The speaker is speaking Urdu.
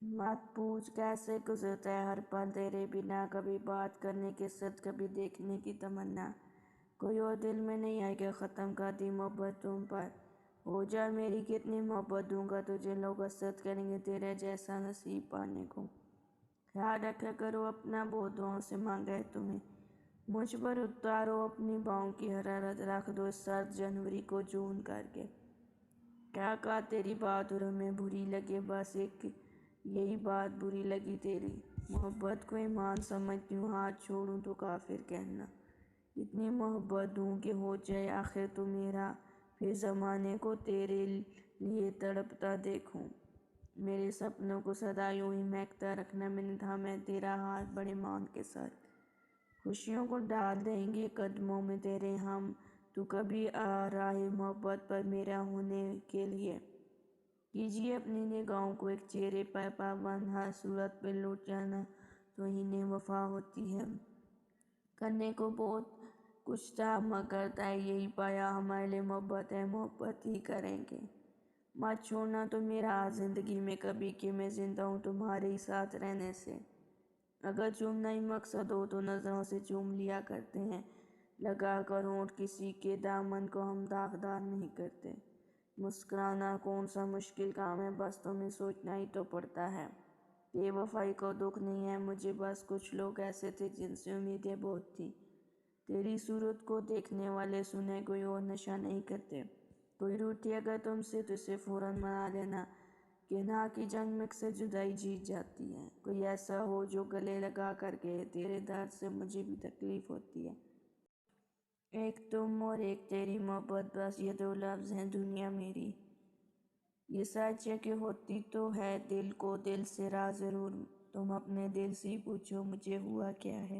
مت پوچھ کیسے گزرتا ہے ہر پل تیرے بنا، کبھی بات کرنے کی صد، کبھی دیکھنے کی تمنا۔ کوئی اور دل میں نہیں آئے کہ ختم کر دی محبت تم پر، ہو جا میری کتنی محبت دوں گا تجھے لوگ حسد کریں گے تیرے جیسا نصیب پانے کو۔ خیال رکھا کرو اپنا، بہت دعاؤں سے مانگا ہے تمہیں، مجھ پر اتارو اپنی باہوں کی حرارت، رکھ دو اس سرد جنوری کو جون کر کے۔ کیا کہا تیری بات اور ہمیں بری لگے، بس ایک یہی بات بری لگی تیری محبت کو ایمان سمجھتی ہوں، ہاتھ چھوڑوں تو کافر کہنا۔ اتنی محبت دوں کہ ہو جائے آخر تو میرا، پھر زمانے کو تیرے لیے تڑپتا دیکھوں۔ میرے سپنوں کو سدا یوں ہی مہکتا رکھنا، میں نے تھاما ہے تیرا ہاتھ بڑے مان کے ساتھ۔ خوشیوں کو ڈال دیں گے قدموں میں تیرے ہم، تو کبھی آ راہ محبت پر میرا ہونے کے لیے۔ کیجیے اپنی نگاہوں کو ایک چہرے پر پابند، ہر صورت پہ لوٹ جانا توہین وفا ہوتی ہے۔ کرنے کو بہت کچھ تھا مگر طے یہی پایا ہمارے لیے محبت ہے، محبت ہی کریں گے۔ مت چھوڑنا تو میرا زندگی میں کبھی کہ میں زندہ ہوں تمہارے ہی ساتھ رہنے سے۔ اگر چومنا ہی مقصد ہو تو نظروں سے چوم لیا کرتے ہیں، لگا کر ہونٹ کسی کے دامن کو ہم داغدار نہیں کرتے۔ مسکرانا کون سا مشکل کام ہے، بس تمہیں سوچنا ہی تو پڑتا ہے۔ بے وفائی کو دکھ نہیں ہے مجھے، بس کچھ لوگ ایسے تھے جن سے امیدیں بہت تھیں۔ تیری صورت کو دیکھنے والے سنے کوئی اور نشہ نہیں کرتے۔ کوئی روٹھی اگر تم سے تو اسے فوراً منا لینا، کنار کی جنگ میں اکثر جدائی جیت جاتی ہے۔ کوئی ایسا ہو جو گلے لگا کر کہے تیرے درد سے مجھے بھی تکلیف ہوتی ہے۔ ایک تم اور ایک تیری محبت، بس یہ دو لفظ ہیں دنیا میری۔ یہ سچ ہے کہ ہوتی تو ہے دل کو دل سے راہ ضرور، تم اپنے دل سے ہی پوچھو مجھے ہوا کیا ہے۔